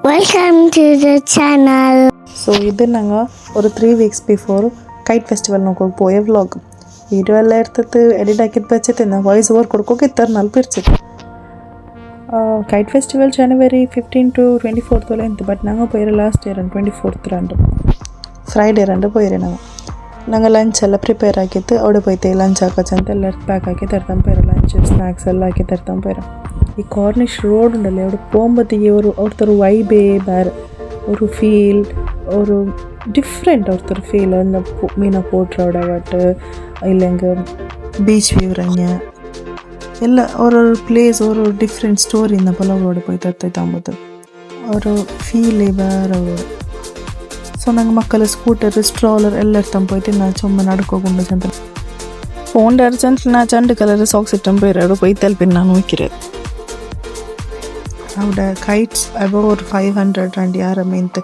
Welcome to the channel. So ಇದು ನಂಗೆ ஒரு 3 weeks ಬಿಫೋರ್ ಕೈಟ್ ಫೆಸ್ಟಿವಲ್ ನೋಡ್ಕೊಂಡು ಪೋಯೆ ವ್ಲಾಗ್ ವೀಡಿಯೋ ಎಲ್ಲ ಇರ್ತದೆ ಎಡಿಟ್ ಹಾಕಿದ್ದು ಬಚ್ಚತ್ತೆ ನಾ ವಾಯ್ಸ್ ಓವರ್ ಕೊಡ್ಕೋಕಿತ್ತಾರೆ ನಲ್ಪ ಇರ್ತಿತ್ತು ಕೈಟ್ ಫೆಸ್ಟಿವಲ್ ಜನವರಿ 15 to 24 ಎಂತ ಬಟ್ ನಂಗೆ ಪೋಯಿರ ಲಾಸ್ಟ್ ಇಯರ್ 24th ರಂಡು ಫ್ರೈಡೇ ರಂಡು ಪೋಯಿರೆ ನಂಗೆ ಲಂಚ್ ಎಲ್ಲ ಪ್ರಿಪೇರ್ ಆಗಿತ್ತು അവിടെ പോയിട്ട് ಲಂಚ್ ಹಾಕೋಚಂತ ಎಲ್ಲ ಪ್ಯಾಕ್ ಹಾಕಿ ತರ್ತಂಪೇರ ಲಂಚ್ ಸ್ನ್ಯಾಕ್ಸ್ ಎಲ್ಲ ಹಾಕಿ ತರ್ತಂಪೇರ ಈ ಕಾರ್ನಿಶ್ ರೋಡ್ ಉಂಡಲ್ಲ അവിടെ പോകുമ്പോഴത്തേക്ക് ಅವ್ರತರ ವೈಬೇ ಬೇರೆ ഒരു ഫീൽ ഒരു ഡിഫറെൻ്റ് അവിടുത്തെ ഫീൽ എന്താ മീന പോട്ടർ അവിടെ ആവട്ടെ ഇല്ലെങ്കിൽ ബീച്ച് വ്യൂ ഇറങ്ങിയ ಎಲ್ಲ ಅವ್ರವ್ರ ಪ್ಲೇಸ್ ಅವರು ಡಿಫ್ರೆಂಟ್ ಸ್ಟೋರಿಯಿಂದ ಪಲವ್ರೊಡೆ പോയി ತತ್ತೈತಾಂಬುದು ಅವರು ಫೀಲೇ ಬೇರೆ ಅವರು ಸೊ ನಂಗೆ ಮಕ್ಕಳ ಸ್ಕೂಟರ್ ಸ್ಟ್ರಾಲರ್ ಎಲ್ಲ ಇರ್ತಾನೆ പോയിട്ട് ನಾ ಚೊಮ್ಮ ನಡ್ಕೋಕೊಂಡು ಚಂದ ಫೋನ್ ಅರ್ಜೆಂಟ್ ನಾ ಚಂಡು ಕಲರ್ ಸಾಕ್ಸ್ ಇಟ್ಟಂಗೆ ಬೇರೆ പോയി ತಲುಪಿ ನಾನು ಹೋಗಿರೋದು അവിടെ കൈറ്റ്സ് അബവ് ഒരു 500 ആൻഡ് യാർ മീൻത്ത്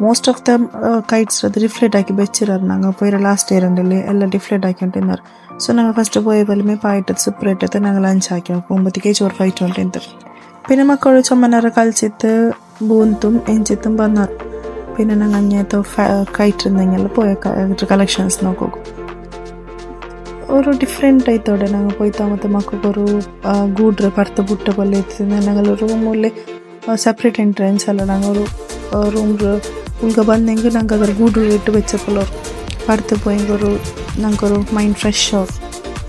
മോസ്റ്റ് ഓഫ് ദം കൈറ്റ്സ് അത് ഡിഫ್ಲೆಕ್ಟ್ ಆಗಿ ಬೆಚ್ಚಿರೋರು ನಂಗೆ ಪೋಯಿರ ಲಾಸ್ಟ್ ಇಯರ್ ಅಂಡಲ್ಲಿ ಎಲ್ಲ ಡಿಫ್ಲೆಕ್ಟ್ ಆಗಿ ಉಂಟಿದ್ದಾರೆ ಸೊ ನಂಗೆ ಫಸ್ಟ್ പോയ ಬಲಿಮೆ ಪಾಯಿಟ್ಟದು ಸಪ್ರೇಟ್ ಆಯ್ತು ನಂಗೆ ಲಂಚ್ ಹಾಕಿ പോകുമ്പോഴത്തേക്ക് ചോറ് ഫൈറ്റ് ಉಂಟಿಂತ പിന്നെ മക്കൾ ചുമനര കളിച്ചിട്ട് ബൂന്തും എഞ്ചിത്തും വന്നാറ് പിന്നെ ನಂಗೆ അങ്ങനത്തെ കൈറ്റ് ഇരുന്നെങ്കിൽ പോയ കളക്ഷൻസ് നോക്കും ഒരു ഡിഫ್ರೆಂಟ್ ಆಯ್ತೋಡೆ ನಂಗೆ പോಯ್ತಾ ಮತ್ತು ಮಕ್ಕಳು ಗೂಡ್ರೆ ಪರ್ತ ಬುಟ್ಟ ಪಲ್ಲೆ ಇರ್ತಿದ್ದೆ ನಂಗೆ ರೂಮಲ್ಲಿ ಸಪ್ರೇಟ್ ಎಂಟ್ರೆನ್ಸ್ ಅಲ್ಲ ನಂಗೆ ರೂಮ್ ಉಳ್ಗ ಬಂದಂಗೆ ನಂಗೆ ಅದ್ರ ಗೂಡ್ರು ಇಟ್ಟು വെച്ചപ്പോഴൊരു പടുത്ത് പോയെങ്കിൽ ഞങ്ങൾക്കൊരു മൈൻഡ് ഫ്രഷ് ആവും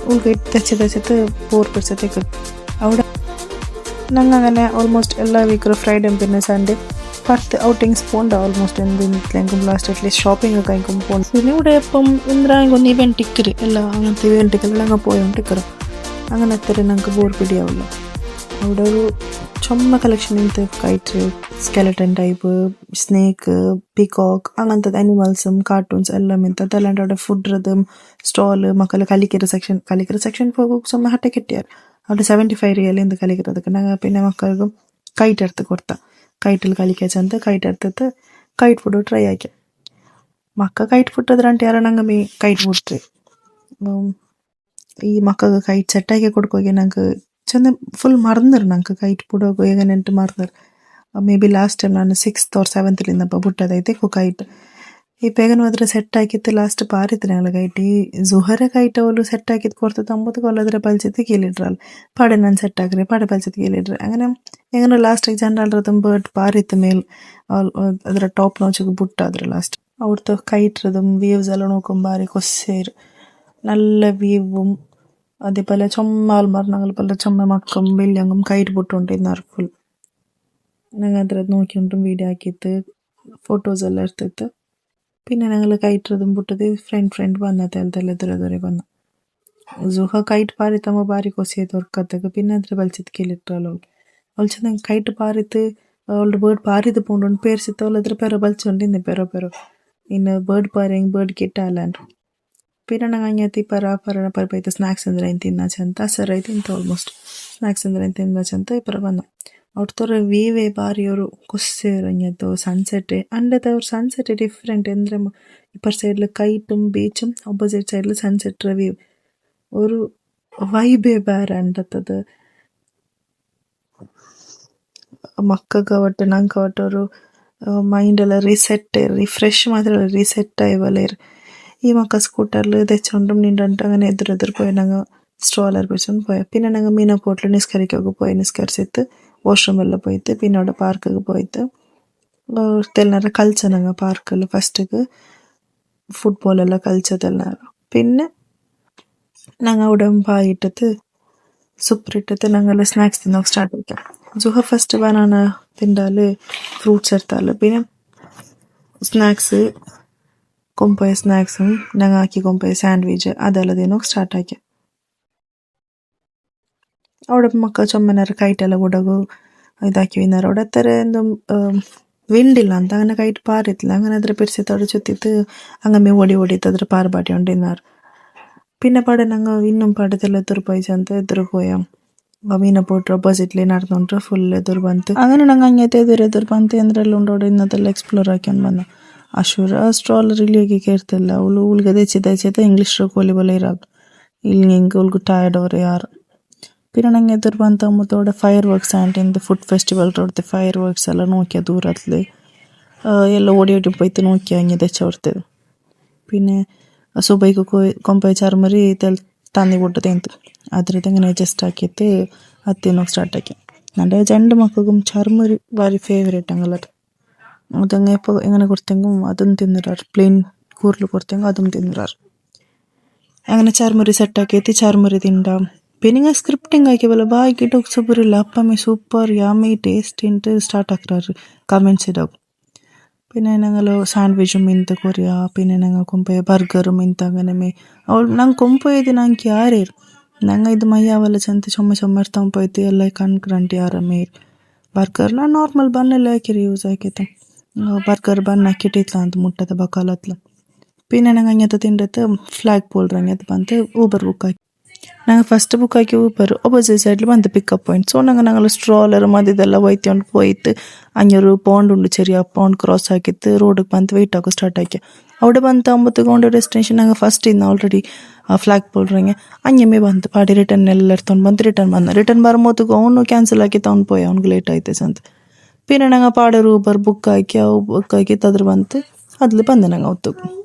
ഉൾക ഇട്ട് തച്ചിട്ട് ബോർ പിടിച്ചത്തേക്ക് അവിടെ ഞങ്ങൾ അങ്ങനെ ഓൾമോസ്റ്റ് എല്ലാ വീക്കും ഫ്രൈഡേ പിന്നെ സൺഡേ പത്ത് ഔട്ടിങ്സ് പോകണ്ട ഓൾമോസ്റ്റ് എന്തെങ്കിലും ലാസ്റ്റ് അറ്റ്ലീസ്റ്റ് ഷോപ്പിംഗ് ഒക്കെ ആയിരിക്കും പോകുന്നത് പിന്നെ ഇവിടെ ഇപ്പം എന്തെങ്കിലും ഇവൻറ്റ് ടിക്കറ് ಎಲ್ಲ അങ്ങനത്തെ ഇവൻറ്റുകളെല്ലാം അങ്ങ് പോയോണ്ടിക്കറ് അങ്ങനെ എത്ര ഞങ്ങൾക്ക് ബോർ പിടിയാവില്ല അവിടെ ഒരു ചുമ കളക്ഷൻ ഇന്നത്തെ KITE skeleton type snake peacock അങ്ങനത്തെ അനിമൽസും കാർട്ടൂൺസ് എല്ലാം ഇന്നത്തെ അല്ലാണ്ട് അവിടെ ഫുഡ്റതും സ്റ്റോള് മക്കളെ കളിക്കര സെക്ഷൻ പോകും ചുമ ഹട്ട കിട്ടിയാർ അവിടെ 75 റിയൽ എന്ത് കളിக்கிறதுக்கு ഞങ്ങൾ പിന്നെ മക്കൾക്കും കൈറ്റ് എടുത്ത് കൊടുത്ത കൈറ്റിൽ കളിക്കാച്ചಂತ ಕೈಟ್ എടുത്തിട്ട് ಕೈಟ್ ಫುಡ್ ಟ್ರೈ ಆಗಿ ಮಕ್ಕ ಕೈಟ್ ಫುಡ್ ಅದ್ರಂಟೆ ಯಾರ ನಂಗೆ ಮೀ ಕೈಟ್ ಫುಡ್ರಿ ಈ ಮಕ್ಕಗೆ ಕೈಟ್ ಸೆಟ್ ಆಗಿ ಕೊಡ್ಕೋಗಿ ನಂಗೆ ಚಂದ ಫುಲ್ ಮറന്നರು ನಂಗೆ ಕೈಟ್ ಬಿಡೋಗು ಈಗ ನೆಂಟು ಮറന്നರು ಮೇ ಬಿ ಲಾಸ್ಟ್ ಟೈಮ್ ನಾನು 6th or 7th ಬಿಟ್ಟದೈತೆ ಕೈಟ್ ಈ ಬೇಗನೂ ಅದ್ರ ಸೆಟ್ ಆಗಿತ್ತು ಲಾಸ್ಟ್ ಪಾರಿತ್ತು ഞങ്ങൾ ಕೈಟ್ ಈ ಜುಹರ ಕೈಟ್ ಅವಳು ಸೆಟ್ ಆಗಿದ್ದು ಕೊಡ್ತದೆ ಅಂಬುದು ಕೊಲ್ಲದ್ರ ಪಲ್ಚಿತ್ತು ಕೇಳಿಡ್ರಲ್ಲ ಪಾಡೆ ನಾನು ಸೆಟ್ ಆಗ್ರಿ ಪಾಡೆ ಪಲ್ಚಿತ್ತು ಕೇಳಿಡ್ರಿ അങ്ങനെ എങ്ങനെ ലാസ്റ്റ് ജനറലതും ബേർഡ് പാറിത്ത് മേൽ ಅದರ ಟಾಪ್ ನೋಚಿಗೆ ಬುಟ್ಟಾದ್ರೆ ಲಾಸ್ಟ್ ಅವ್ರದ್ದು ಕೈಟ್ರതും ವ್ಯೂಸ್ ಎಲ್ಲ ನೋಡ್ಕೊಂಡು ಬಾರಿ ಕೊಸ್ಸೇರು നല്ല വ്യൂവും അതേപോലെ ചുമ്മാൽ മരണങ്ങൾ പോലെ ചുമ മക്കം വലിയങ്ങും കൈറ്റ് ബുട്ടുണ്ടിരുന്നാറ് ഫുൾ ഞങ്ങൾ അദ്രದ್ದು നോക്കിയിട്ടും വീഡിയോ ആക്കിയിട്ട് ഫോട്ടോസ് ಎಲ್ಲ ಇರ್ತಿತ್ತು പിന്നെ ഞങ്ങൾ കൈಟ್രതും ബുട്ടത് ഫ്രണ്ട് വന്നത് എದುರೆ ಬನ್ನ ಜುಹ ಕೈಟ್ ಪಾರಿತಮ್ಮ ಬಾರಿ ಕೊಸೇದು ಹೊರ್ಕತ್ತಾಗ പിന്നെ ಅದ್ರ ಬಲ್ಸಿದ್ ಕೇಳಿಟ್ರಲ್ಲ ಅವ್ಳು ಚಂದಂಗೆ ಕೈಟ್ ಪಾರಿತ್ತು ಅವಳು ಬರ್ಡ್ ಪಾರಿದು ಪೋಂಡು ಪೇರ್ಸಿತ್ತು ಅವಳು ಅದ್ರ ಪೆರ ಬಲ್ಚೊಂಡಿಂದೆ ಪೆರೋ ಇನ್ನು ಬರ್ಡ್ ಪಾರಿಂಗ್ ಬರ್ಡ್ ಗಿಟ್ಟ ಅಲ್ಲಾಂಡ್ പിന്നെ ನಂಗೆ ಹಂಗೈತಿ ಪರ ಬೈತ ಸ್ನ್ಯಾಕ್ಸ್ ಅಂದ್ರೆ ಏನು ತಿನ್ನಚಂತ ಸರ್ ಐತಿ ಇಂತ ಆಲ್ಮೋಸ್ಟ್ ಸ್ನ್ಯಾಕ್ಸ್ ಅಂದ್ರೆ ಏನು ತಿನ್ನಚಂತ ಪರ ಬಂದ ಅವ್ರ ವೀವೇ ಬಾರಿ ಅವರು ಕೊಸ್ಸೇರು ಹಂಗತ್ತು ಸನ್ಸೆಟ್ ಅಂಡದ ಅವ್ರ ಸನ್ಸೆಟ್ ಡಿಫ್ರೆಂಟ್ ಅಂದರೆ ಇಪ್ಪರ್ ಸೈಡ್ಲ ಕೈಟುം ಬೀಚും ഓപ്പോസിറ്റ് സൈഡിൽ സൺസെറ്റ് വ്യൂ ഒരു വൈബേ ಬೇರೆ ಅಂಡತ್ತದ ಮಕ್ಕಗೆ ಒಟ್ಟು ನಂಗೆ ಒಟ್ಟು ഒരു മൈൻഡ് ಎಲ್ಲ റിഫ്രഷ് മാത്രമല്ല റീസെറ്റ് ആയി പോലെ ഈ മക്ക സ്കൂട്ടറിൽ തെച്ചോണ്ടും നിണ്ടും അങ്ങനെ എതിരെതിർ പോയി ഞങ്ങൾ സ്ട്രോളർ പിടിച്ചോണ്ട് പോയ പിന്നെ ഞങ്ങൾ മീന പോട്ടിൽ നിസ്കരിക്കൊക്കെ പോയി നിസ്കരിച്ചിട്ട് വാഷ്റൂം എല്ലാം പോയിട്ട് പിന്നെ അവിടെ പാർക്കൊക്കെ പോയിട്ട് തെല്ലാರ കളിച്ച ഞങ്ങൾ പാർക്കിൽ ഫസ്റ്റക്ക് ഫുട്ബോളെല്ലാം കളിച്ചതെല്ലാരും പിന്നെ ഞങ്ങൾ അവിടെ പായിട്ടത് സൂപ്പറിട്ടിട്ട് ഞങ്ങൾ സ്നാക്സ് തിന്നോക്കെ സ്റ്റാർട്ട് ആക്കാം ജുഹ ഫസ്റ്റ് ബനാന തിണ്ടാല് ഫ്രൂട്ട്സ് എടുത്താല് പിന്നെ സ്നാക്സ് കൊമ്പോയ സ്നാക്സും ഞങ്ങൾ ആക്കി കൊമ്പോയ സാൻഡ്വിച്ച് അതെല്ലാം തിന്നോക്കെ സ്റ്റാർട്ട് ആക്കി അവിടെ മക്ക ചുമനര കൈറ്റെല്ലാം കൂടಗು ഇതാക്കി വിന്നേരം അവിടെ അത്ര എന്തും വിണ്ടില്ല ಅಂತ അങ്ങനെ കൈറ്റ് പാറിത്തില്ല അങ്ങനെ അದ್ರ പിടിച്ചിട്ട് ചുറ്റിട്ട് അങ്ങനെ ഓടിയിട്ട് അದ್ರ പാറുപാട്ടി ഉണ്ടിന്നാറ് പിന്നെ പാടെ ഞങ്ങൾ ಇನ್ನுം പാടത്തെല്ലാം ಎದುರು പോയി ಚಂತ ಎದುರು പോയ ಮೀನ ಪೋಟ್ರು ಅಪೋಸಿಟ್ಲಿ ನಡ್ಕೊಂಡ್ರೆ ಫುಲ್ ಎದುರು ಬಂತು അങ്ങനെ ನಂಗೆ ಹಂಗೈತೆ ಎದುರು ಬಂತು ಅಂದ್ರೆಲ್ಲ ಉಂಡೋಡು ಇನ್ನದೆಲ್ಲ ಎಕ್ಸ್ಪ್ಲೋರ್ ಹಾಕ್ಯಂಡು ಬಂದ ಅಶೂರ ಸ್ಟ್ರಾಲರ್ ಇಲ್ಲಿ ಕೇರ್ತಿಲ್ಲ ಅವಳು ಉಳ್ಗೆ ದೆಚ್ಚಿದ ಇಂಗ್ಲೀಷ್ ಕೋಲಿ ಬಲ್ಲ ಇರಾಗ ಇಲ್ಲಿ ಹಿಂಗೆ ಉಳ್ಗು ಟಯರ್ಡ್ ಅವ್ರು ಯಾರು ಪಿನ ನಂಗೆ ಎದುರು ಬಂತ ಮುತ್ತೋಡೆ ಫೈರ್ ವರ್ಕ್ಸ್ ಆಂಟಿಂದ ಫುಡ್ ಫೆಸ್ಟಿವಲ್ ರೋಡ್ದೆ ಫೈರ್ ವರ್ಕ್ಸ್ ಎಲ್ಲ ನೋಕಿಯ ದೂರತ್ಲೆ ಎಲ್ಲ ಓಡಿ ಓಡಿ ಪೋಯ್ತು ನೋಕಿಯ ಹಂಗೆ ದೆಚ್ಚ പിന്നെ സുബൈക്ക് ಕೊಂಪೆ ಚರ್ಮರಿ ತಂದಿ ಬಿಟ್ಟದೆ ಅಂತ ಅದ್ರದ್ದು ಹಂಗೆ ಜಸ್ಟ್ ಹಾಕಿತ್ತು ಅದು ತಿನ್ನೋಕೆ ಸ್ಟಾರ್ಟ್ ಆಕಿ ನಂಗೆ ಜಂಡು ಮಕ್ಕಳು ಚರ್ಮರಿ ಭಾರಿ ಫೇವ್ರೇಟ್ ಹಂಗಲ್ಲ ಅದಂಗೆ ಎಪ್ಪ ಹೆಂಗನೆ ಕೊಡ್ತಂಗ ಅದನ್ನು ತಿಂದಿರಾರು ಪ್ಲೇನ್ ಕೂರ್ಲು ಕೊಡ್ತಂಗ ಅದನ್ನು ತಿಂದಿರಾರು അങ്ങനെ ചാർമുറി സെറ്റാക്കിയിട്ട് ചാർമുറി തിണ്ട പിന്നെ സ്ക്രിപ്റ്റിംഗ് ആക്കിയപോലെ ബാക്കിയിട്ട് സൂപ്പറില്ല അപ്പമ്മ സൂപ്പർ യാമി ടേസ്റ്റ് ഉണ്ട് സ്റ്റാർട്ട് ആക്കാറ് കമൻസ് ഇടാവും പിന്നെ ഞങ്ങൾ സാൻഡ്വിച്ചും മിന്ത കൊറിയ പിന്നെ ഞങ്ങൾ കൊമ്പോയ ബർഗറും മിന്ത അങ്ങനെ അവൾ ನಂಗೆ ಕೊಂಪೋಯ್ದು ನಂಗೆ ಯಾರೇರು ನಂಗೆ ಇದು ಮೈಯಾವಲ್ಲ ಚಂತ ಚೊಮ್ಮ ಇರ್ತಾಂಪೋಯ್ತು ಎಲ್ಲ ಕಣ್ಕರಂಟಿ ಆರಾಮೇರು ಬರ್ಗರ್ ನಾನು ನಾರ್ಮಲ್ ಬನ್ನೆಲ್ಲ ಹಾಕಿರಿ ಯೂಸ್ ಆಕೈತೆ ಬರ್ಗರ್ ಬನ್ ಹಾಕಿಟ್ಟಿತ್ಲ ಅಂತ ಮುಟ್ಟದ ಬಕಾಲತ್ಲ പിന്നെ ഞങ്ങൾ അങ്ങനത്തെ തിണ്ടിട്ട് ഫ്ലാഗ് പോൾഡർ അങ്ങനത്തെ ಬಂತು ഊബർ ബുക്ക് ആക്കി ഞങ്ങൾ ഫസ്റ്റ് ബുക്ക് ആക്കി ഊബർ ഓപ്പോസിറ്റ് സൈഡിൽ ಬಂತು പിക്കപ്പ് പോയിന്റ് സോ ഞങ്ങൾ സ്ട്രോളർ മതിതെಲ್ಲ ಒಯ್ಕೊಂಡು പോയിട്ട് 500 പൗണ്ട് ഉണ്ട് ചെറിയ പൗണ്ട് ക്രോസ് ആക്കിയിട്ട് റോഡിಗೆ ಬಂತು വെയിറ്റ് ಆಕೋ ಸ್ಟಾರ್ಟ್ ಆಕಿ അവിടെ ಬಂತು 9 ಡೆಸ್ಟಿನೇಷನ್ ഞങ്ങൾ ಫಸ್ಟ್ ಇನ್ನು ಆಲ್ರೆಡಿ ಫ್ಲಾಗ್ പോൾഡറിಗೆ ಅഞ്ഞಮ್ಮೆ ಬಂತು ಪಾಡಿ ರಿಟರ್ನ್ ಎಲ್ಲ ಎಡ್ಕೊಂಡು ಬಂತು ರಿಟರ್ನ್ ಬರುம்போದಕ್ಕೆ ಅವನು ಕ್ಯಾನ್ಸಲ್ ಆಗಿ ತಗೊಂಡು ಪೋಯ ಅವ್ನಿಗೆ ಲೇಟ್ ಆಯ್ತು ಅಂತ പിന്നെ ഞങ്ങൾ പാടെ ഊബർ ബുക്ക് ആക്കി ಅದ್ರ ಬಂತು ಅದ್ಲು ಬಂದೆ ನಂಗೆ ಅವತ್ತು